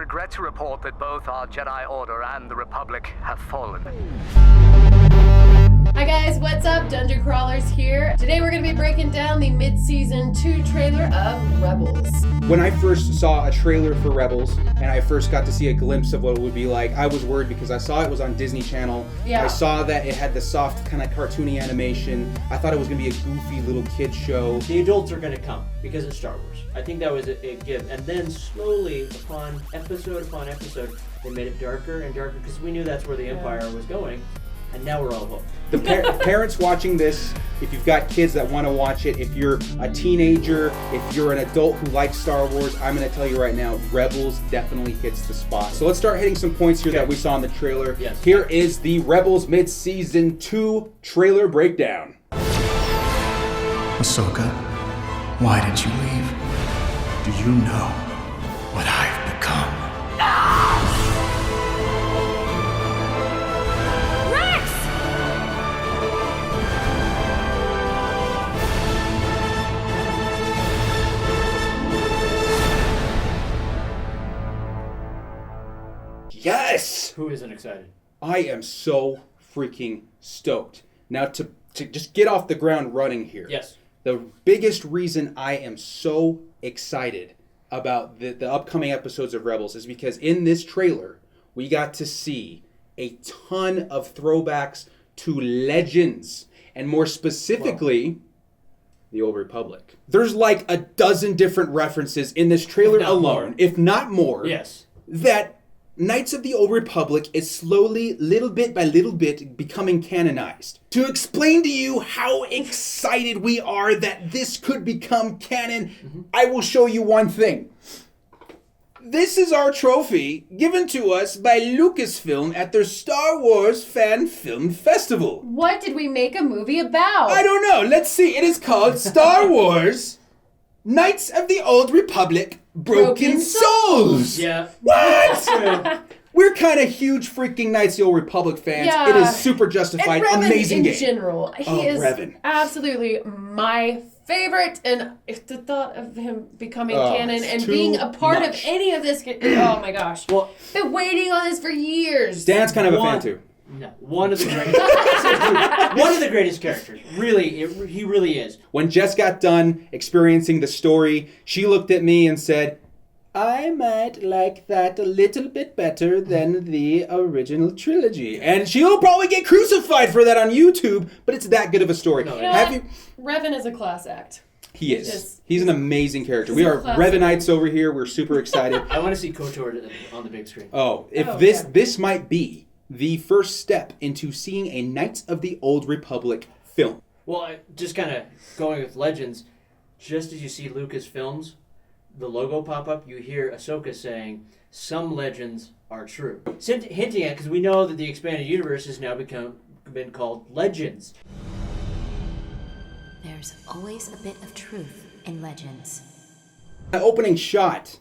regret to report that both our Jedi Order and the Republic have fallen. Hi guys, what's up? Dungeon Crawlers here. Today we're going to be breaking down the mid-season 2 trailer of Rebels. When I first saw a trailer for Rebels, and I first got to see a glimpse of what it would be like, I was worried because I saw it was on Disney Channel. Yeah. I saw that it had the soft kind of cartoony animation. I thought it was going to be a goofy little kid show. The adults are going to come because it's Star Wars. I think that was a give. And then slowly, upon episode, they made it darker and darker because we knew that's where the Empire was going. And now we're all hooked. The parents watching this, if you've got kids that want to watch it, if you're a teenager, if you're an adult who likes Star Wars, I'm going to tell you right now, Rebels definitely hits the spot. So let's start hitting some points here that we saw in the trailer. Yes. Here is the Rebels Mid-Season 2 trailer breakdown. Ahsoka, why did you leave? Do you know what I've become? Yes! Who isn't excited? I am so freaking stoked. Now to just get off the ground running here. Yes. The biggest reason I am so excited about the upcoming episodes of Rebels is because in this trailer, we got to see a ton of throwbacks to legends. And more specifically, the Old Republic. There's like a dozen different references in this trailer alone, if not more, Yes. that Knights of the Old Republic is slowly, little bit by little bit, becoming canonized. To explain to you how excited we are that this could become canon, I will show you one thing. This is our trophy given to us by Lucasfilm at their Star Wars Fan Film Festival. What did we make a movie about? I don't know. Let's see. It is called Star Wars Knights of the Old Republic Broken Souls. Yeah. What? We're kind of huge freaking Knights of the Old Republic fans. Yeah. It is super justified. And Revan Amazing in game. general. He is Revan. absolutely my favorite, and if the thought of him becoming canon and too being a part of much. any of this, oh my gosh. Well, Been waiting on this for years. Dan's kind of a fan too. No, one of the greatest characters. Really, he really is. When Jess got done experiencing the story, she looked at me and said, I might like that a little bit better than the original trilogy. And she'll probably get crucified for that on YouTube, but it's that good of a story. No, You know Have what? you? Revan is a class act. He is. Just- He's an amazing character. He's We a are classic. Revanites over here. We're super excited. I want to see KotOR on the big screen. Oh, if Oh, this yeah. this might be the first step into seeing a Knights of the Old Republic film. Well, just kind of going with Legends, just as you see Lucasfilms, the logo pop up, you hear Ahsoka saying, some legends are true. Hinting at, because we know that the expanded universe has now been called Legends. There's always a bit of truth in legends. The opening shot,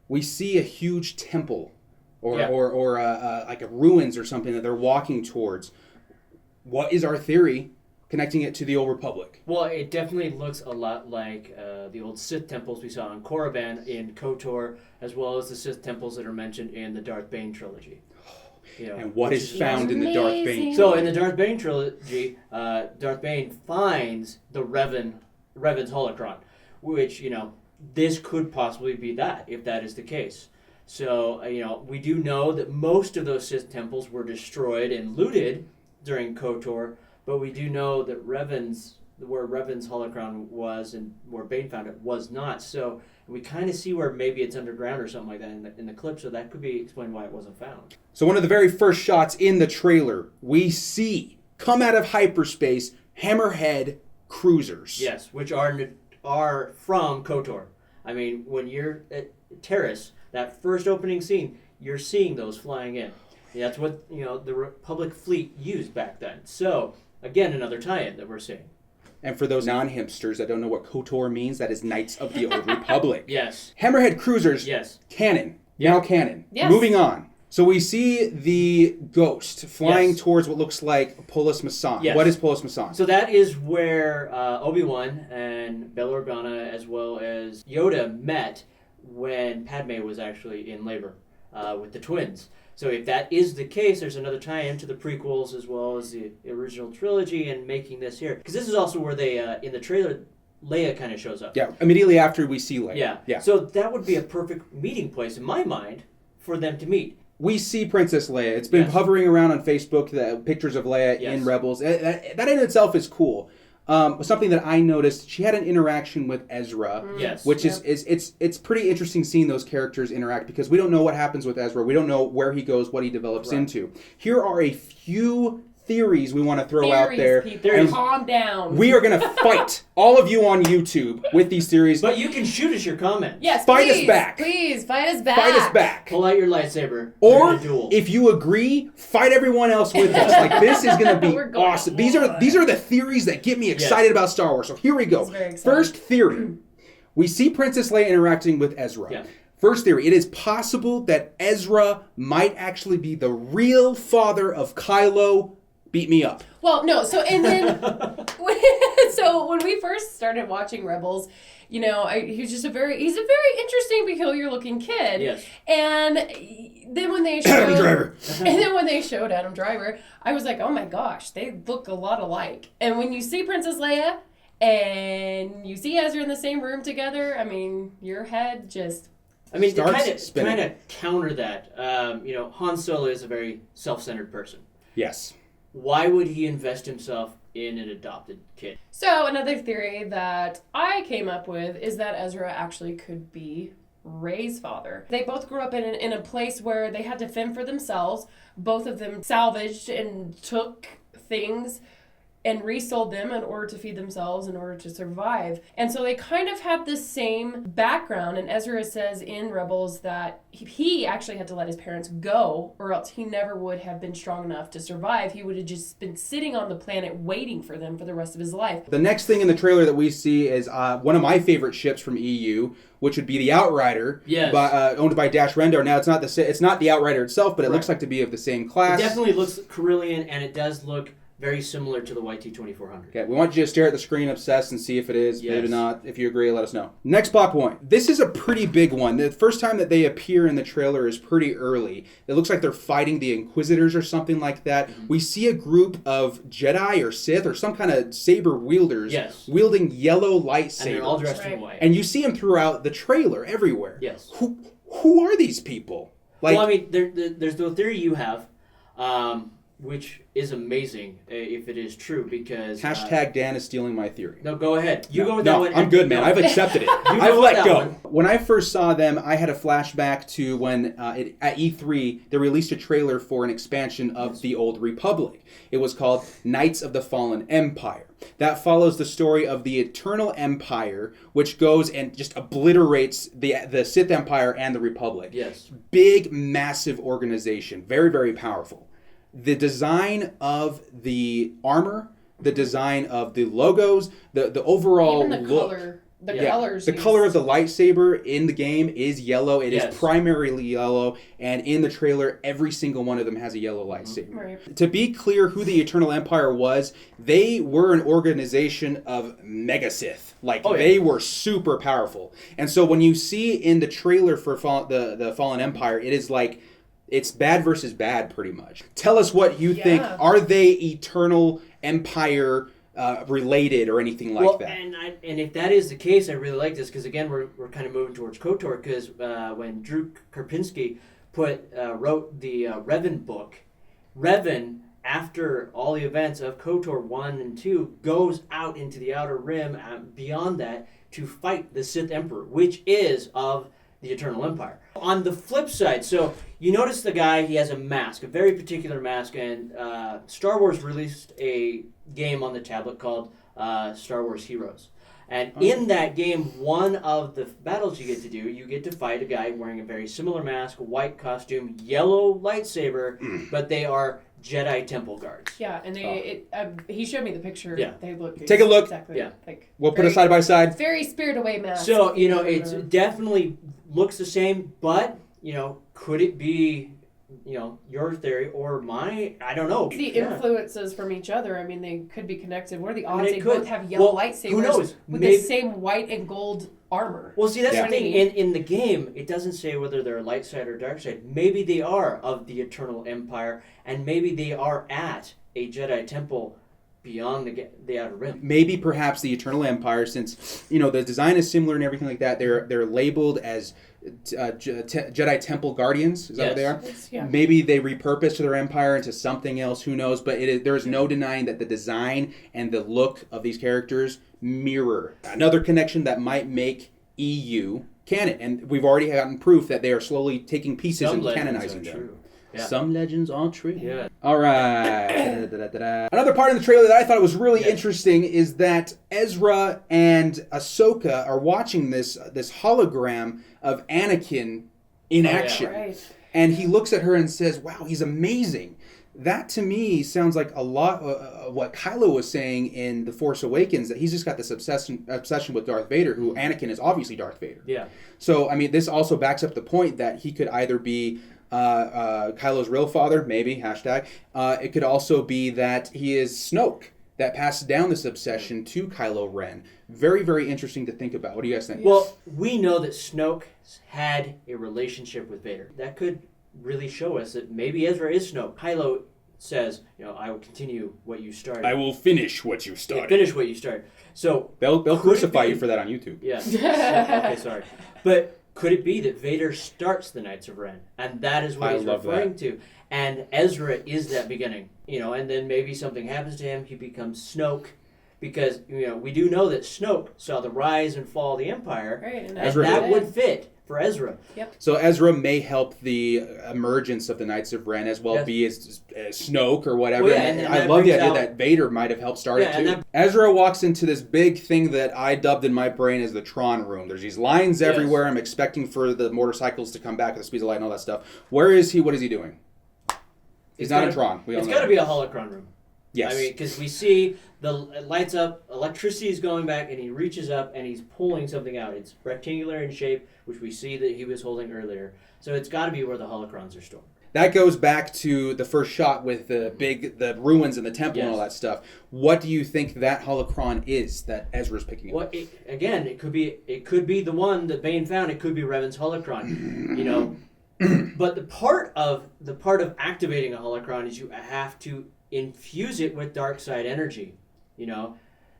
we see a huge temple or like a ruins or something that they're walking towards. What is our theory connecting it to the Old Republic? Well, it definitely looks a lot like the old Sith temples we saw on Korriban in KotOR, as well as the Sith temples that are mentioned in the Darth Bane trilogy. You know, And what which is found in the Darth Bane? amazing. So in the Darth Bane trilogy, Darth Bane finds the Revan's holocron, which, you know, this could possibly be that, if that is the case. So, you know, we do know that most of those Sith temples were destroyed and looted during KotOR, but we do know that where Revan's holocron was and where Bane found it was not. So we kind of see where maybe it's underground or something like that in the clip, so that could be explained why it wasn't found. So one of the very first shots in the trailer, we see come out of hyperspace Hammerhead cruisers. Yes, which are from KotOR. I mean, when you're at Terrace, that first opening scene, you're seeing those flying in. That's what, you know, the Republic fleet used back then. So, again, another tie-in that we're seeing. And for those non-hipsters that don't know what KotOR means, that is Knights of the Old Republic. Yes. Hammerhead cruisers, Yes. canon. Now canon. Yes. Moving on. So we see the ghost flying Yes. towards what looks like Polis Masan. Yes. What is Polis Masan? So that is where Obi-Wan and Bail Organa, as well as Yoda, met when Padme was actually in labor. with the twins. So if that is the case, there's another tie-in to the prequels as well as the original trilogy and making this here. Because this is also where they, in the trailer, Leia kind of shows up. Yeah, immediately after we see Leia. Yeah. So that would be a perfect meeting place, in my mind, for them to meet. We see Princess Leia. It's been hovering around on Facebook, the pictures of Leia in Rebels. That in itself is cool. Something that I noticed, she had an interaction with Ezra, which is it's pretty interesting seeing those characters interact because we don't know what happens with Ezra. We don't know where he goes, what he develops into. Here are a few theories we want to throw out there. People, calm down. We are going to fight all of you on YouTube with these theories. But you can shoot us your comments. Yes, fight us back. Please, fight us back. Fight us back. Pull out your lightsaber. Or if you agree, fight everyone else with us. Like this is going to be awesome. These are the theories that get me excited about Star Wars. So here we go. First theory. We see Princess Leia interacting with Ezra. Yeah. First theory, it is possible that Ezra might actually be the real father of Kylo. Beat me up. Well, no. So and then, so when we first started watching Rebels, you know, he's a very interesting, peculiar looking kid. Yes. And then when they showed Adam Driver, Adam Driver, I was like, oh my gosh, they look a lot alike. And when you see Princess Leia and you see Ezra in the same room together, I mean, your head just. I mean, to kind of counter that, you know, Han Solo is a very self-centered person. Yes. Why would he invest himself in an adopted kid? So another theory that I came up with is that Ezra actually could be Rey's father. They both grew up in a place where they had to fend for themselves. Both of them salvaged and took things and resold them in order to feed themselves, in order to survive. And so they kind of have the same background. And Ezra says in Rebels that he actually had to let his parents go, or else he never would have been strong enough to survive. He would have just been sitting on the planet waiting for them for the rest of his life. The next thing in the trailer that we see is one of my favorite ships from EU, which would be the Outrider, owned by Dash Rendar. Now, it's not the Outrider itself, but it looks like to be of the same class. It definitely looks Corellian, and it does look very similar to the YT-2400. Okay, we want you to stare at the screen, obsessed, and see if it is. Yes. Maybe not. If you agree, let us know. Next plot point. This is a pretty big one. The first time that they appear in the trailer is pretty early. It looks like they're fighting the Inquisitors or something like that. Mm-hmm. We see a group of Jedi or Sith or some kind of saber wielders wielding yellow lightsabers. And they're all dressed in white. And you see them throughout the trailer everywhere. Yes. Who are these people? Like, well, I mean, there's the theory you have, which is amazing if it is true, because... Hashtag Dan is stealing my theory. No, go ahead. You go with that one. I'm good, man. I've accepted it. I've let go. When I first saw them, I had a flashback to when at E3, they released a trailer for an expansion of the Old Republic. It was called Knights of the Fallen Empire. That follows the story of the Eternal Empire, which goes and just obliterates the Sith Empire and the Republic. Yes. Big, massive organization. Very, very powerful. The design of the armor, the design of the logos, the overall even the look. Color. The colors. The color of the lightsaber in the game is yellow. It is primarily yellow, and in the trailer, every single one of them has a yellow lightsaber. Right. To be clear who the Eternal Empire was, they were an organization of mega Sith. They were super powerful. And so when you see in the trailer for the Fallen Empire, it is like, it's bad versus bad, pretty much. Tell us what you think. Are they Eternal Empire related or anything like that? And if that is the case, I really like this, because again, we're kind of moving towards KotOR, because when Drew Karpinski wrote the Revan book, Revan, after all the events of KotOR 1 and 2, goes out into the Outer Rim beyond that to fight the Sith Emperor, which is of the Eternal Empire. On the flip side, so you notice the guy, he has a mask, a very particular mask, and Star Wars released a game on the tablet called Star Wars Heroes. And in that game, one of the battles you get to do, you get to fight a guy wearing a very similar mask, white costume, yellow lightsaber, but they are Jedi temple guards. Yeah, and he showed me the picture. Yeah. They look... Take a look. Exactly. Yeah. We'll put it side by side. Very Spirit Away mask. So, it's definitely looks the same, but, could it be your theory or my, I don't know. The influences from each other, I mean, they could be connected. What are the odds they could. both have yellow Well, lightsabers who knows? with Maybe- the same white and gold armor? Well, see, that's Yeah. the thing. In the game, it doesn't say whether they're light side or dark side. Maybe they are of the Eternal Empire, and maybe they are at a Jedi temple beyond the Outer Rim. Maybe perhaps the Eternal Empire, since the design is similar and everything like that, they're labeled as Jedi Temple Guardians. Is that what they are? Yeah. Maybe they repurposed their empire into something else. Who knows? But there is no denying that the design and the look of these characters mirror. Another connection that might make EU canon, and we've already gotten proof that they are slowly taking pieces and canonizing them. True. Yeah. Some legends are true. Yeah. All right. Another part of the trailer that I thought was really interesting is that Ezra and Ahsoka are watching this hologram of Anakin in action. Right. And he looks at her and says, "Wow, he's amazing." That to me sounds like a lot of what Kylo was saying in The Force Awakens, that he's just got this obsession with Darth Vader, who Anakin is obviously Darth Vader. Yeah. So, I mean, this also backs up the point that he could either be Kylo's real father, maybe, hashtag. It could also be that he is Snoke, that passed down this obsession to Kylo Ren. Very, very interesting to think about. What do you guys think? Well, we know that Snoke had a relationship with Vader. That could really show us that maybe Ezra is Snoke. Kylo says, I will continue what you started. I will finish what you started. Finish what you started. So They'll could crucify it be- you for that on YouTube. Yeah. Okay, sorry. But could it be that Vader starts the Knights of Ren, and that is what I he's love referring to, and Ezra is that beginning, and then maybe something happens to him, he becomes Snoke, because we do know that Snoke saw the rise and fall of the Empire, Right, and Ezra that did. would fit for Ezra. So Ezra may help the emergence of the Knights of Ren as well, Yes. be as Snoke or whatever. Well, yeah, And and I that love the brings idea out- that Vader might have helped start Yeah, it and too. that- Ezra walks into this big thing that I dubbed in my brain as the Tron room. There's these lines Yes. everywhere. I'm expecting for the motorcycles to come back at the speed of light and all that stuff. Where is he? What is he doing? He's not in Tron. We all It's know got to that. be a holocron room. Yes. I mean, because we see it lights up, electricity is going back, and he reaches up and he's pulling something out. It's rectangular in shape, which we see that he was holding earlier. So it's got to be where the holocrons are stored. That goes back to the first shot with the ruins and the temple and all that stuff. What do you think that holocron is that Ezra's picking up? Well, it could be the one that Bane found. It could be Revan's holocron. But the part of activating a holocron is you have to infuse it with dark side energy.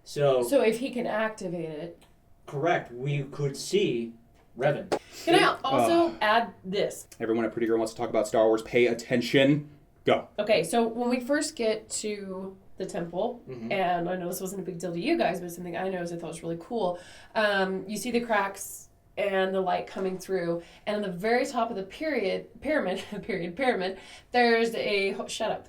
So if he can activate it. correct. We could see Revan. Can I also add this? Everyone at Pretty Girl wants to talk about Star Wars. Pay attention. Go. Okay, so when we first get to the temple, Mm-hmm. and I know this wasn't a big deal to you guys, but it's something I noticed I thought was really cool. You see the cracks and the light coming through, and on the very top of the pyramid, there's a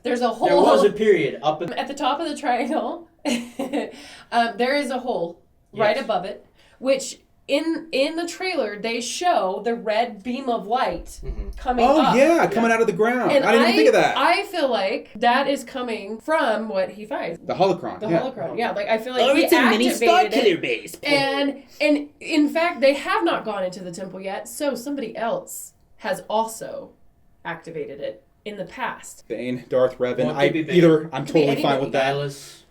there's a hole. There was a period up in At the top of the triangle, there is a hole right Yes. above it, which in the trailer they show the red beam of light coming up. Oh, yeah, coming out of the ground. And I didn't even think of that. I feel like that is coming from what he finds. The holocron. The yeah. holocron, yeah. Like I feel like he activated it. base. And in fact, they have not gone into the temple yet, so somebody else has also activated it in the past. Bane, Darth Revan. Well, it could be Bane. I'm Could be totally fine with that.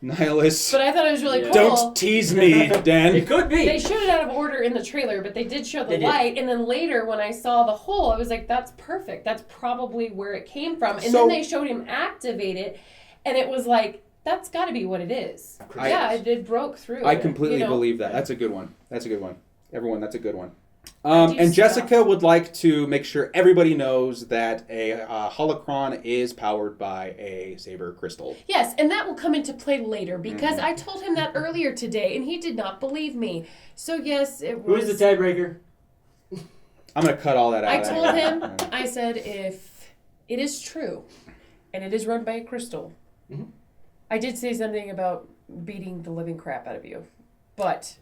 Nihilus. But I thought it was really Yeah. cool. Don't tease me, Dan. It could be. They showed it out of order in the trailer, but they did show the They did. light. And then later, when I saw the hole, I was like, that's perfect. That's probably where it came from. And So- then they showed him activate it, and it was like, that's got to be what it is. Yeah, it broke through. I completely you know? believe that. That's a good one. Everyone, that's a good one. do And Jessica stuff. would like to make sure everybody knows that a holocron is powered by a saber crystal. Yes, and that will come into play later because I told him that earlier today, and he did not believe me. So yes, it was. Who's the tiebreaker? I'm going to cut all that out. I told him, I said, if it is true, and it is run by a crystal, I did say something about beating the living crap out of you, but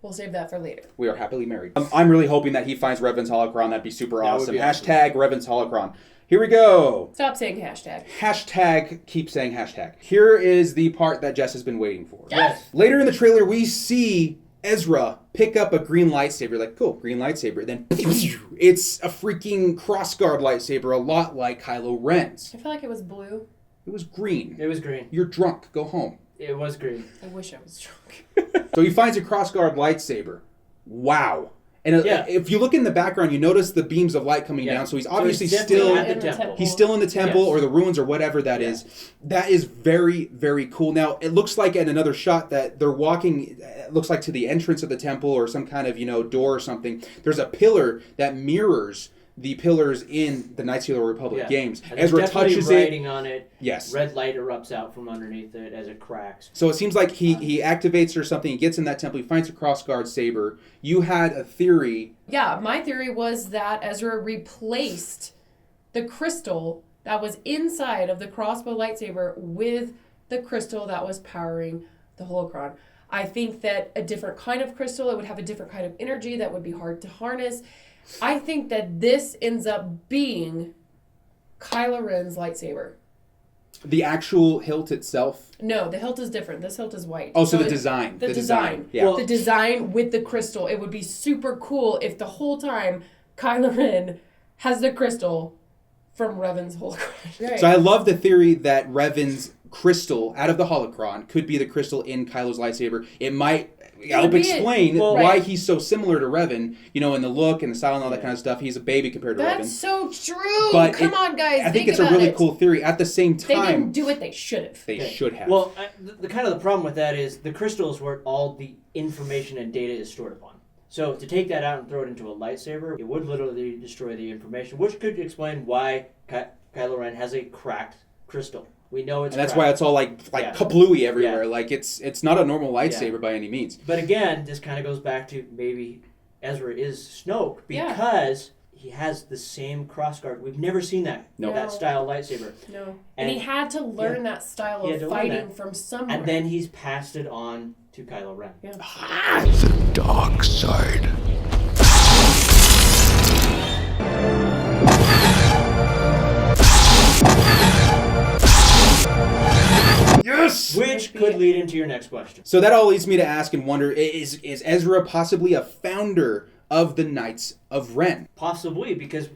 we'll save that for later. We are happily married. I'm really hoping that he finds Revan's holocron. That'd be super That would awesome. be awesome. Hashtag Revan's holocron. Here we go. Stop saying hashtag. Hashtag, keep saying hashtag. Here is the part that Jess has been waiting for. Yes. Later in the trailer, we see Ezra pick up a green lightsaber, like, cool, green lightsaber. Then it's a freaking crossguard lightsaber, a lot like Kylo Ren's. I feel like it was blue. It was green. It was green. You're drunk. Go home. It was green. I wish I was drunk. So he finds a crossguard lightsaber. Wow. And if you look in the background, you notice the beams of light coming down. So he's obviously still at the temple. He's still in the temple or the ruins or whatever that is. That is very, very cool. Now, it looks like in another shot that they're walking, it looks like to the entrance of the temple or some kind of, door or something. There's a pillar that mirrors the pillars in the Knights of the Old Republic games. And Ezra touches writing on it. Yes. Red light erupts out from underneath it as it cracks. So it seems like he activates or something. He gets in that temple. He finds a crossguard saber. You had a theory. Yeah, my theory was that Ezra replaced the crystal that was inside of the crossbow lightsaber with the crystal that was powering the holocron. I think that a different kind of crystal, it would have a different kind of energy that would be hard to harness. I think that this ends up being Kylo Ren's lightsaber. The actual hilt itself? No, the hilt is different. This hilt is white. Oh, so the design. The design. Yeah. Well, the design with the crystal. It would be super cool if the whole time Kylo Ren has the crystal from Revan's holocron. Right. So I love the theory that Revan's crystal out of the holocron could be the crystal in Kylo's lightsaber. It might help explain why he's so similar to Revan, in the look and the style and all that kind of stuff. He's a baby compared to Revan. That's so true. But Come on, guys. I think it's a really cool theory. At the same They time, didn't do it. They should have. They should have. Well, the kind of the problem with that is the crystal is where all the information and data is stored upon. So to take that out and throw it into a lightsaber, it would literally destroy the information, which could explain why Kylo Ren has a cracked crystal. We know it's and that's cracked. why it's all like kablooey everywhere. Like it's not a normal lightsaber by any means. But again, this kind of goes back to maybe Ezra is Snoke because he has the same crossguard. We've never seen that that style lightsaber. No, and he had to learn that style of fighting from somewhere. And then he's passed it on to Kylo Ren. Yeah. The dark side. Yes! Which could lead into your next question. So that all leads me to ask and wonder, is Ezra possibly a founder of the Knights of Ren? Possibly, because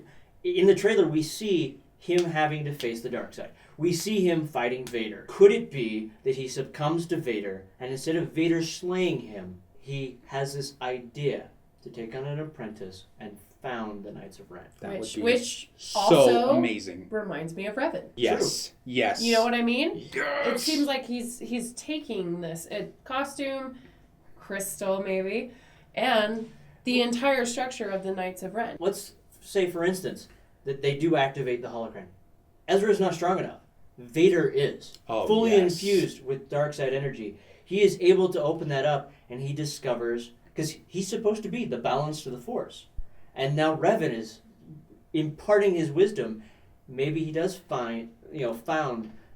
in the trailer we see him having to face the dark side. We see him fighting Vader. Could it be that he succumbs to Vader, and instead of Vader slaying him, he has this idea to take on an apprentice and found the Knights of Ren? That would be which so also amazing. Reminds me of Revan. Yes. True. Yes. You know what I mean? Yes. It seems like he's taking this costume, crystal maybe, and the entire structure of the Knights of Ren. Let's say, for instance, that they do activate the holocron. Ezra is not strong enough. Vader is. Fully infused with dark side energy. He is able to open that up, and he discovers, because he's supposed to be the balance to the Force. And now Revan is imparting his wisdom. Maybe he does found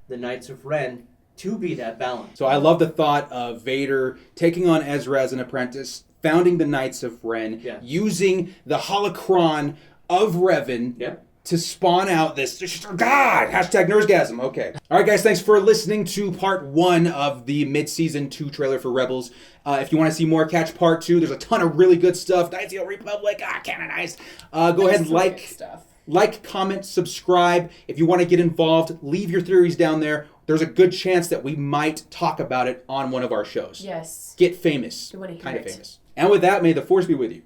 the Knights of Ren to be that balance. So I love the thought of Vader taking on Ezra as an apprentice, founding the Knights of Ren, using the holocron of Revan to spawn out this God! Hashtag Nerdgasm. Okay. All right, guys. Thanks for listening to part 1 of the mid-season 2 trailer for Rebels. If you want to see more, catch part 2. There's a ton of really good stuff. Knights of the Old Republic, canonized. Go ahead and like, comment, subscribe. If you want to get involved, leave your theories down there. There's a good chance that we might talk about it on one of our shows. Yes. Get famous. You want to hear kind of it. famous. And with that, may the Force be with you.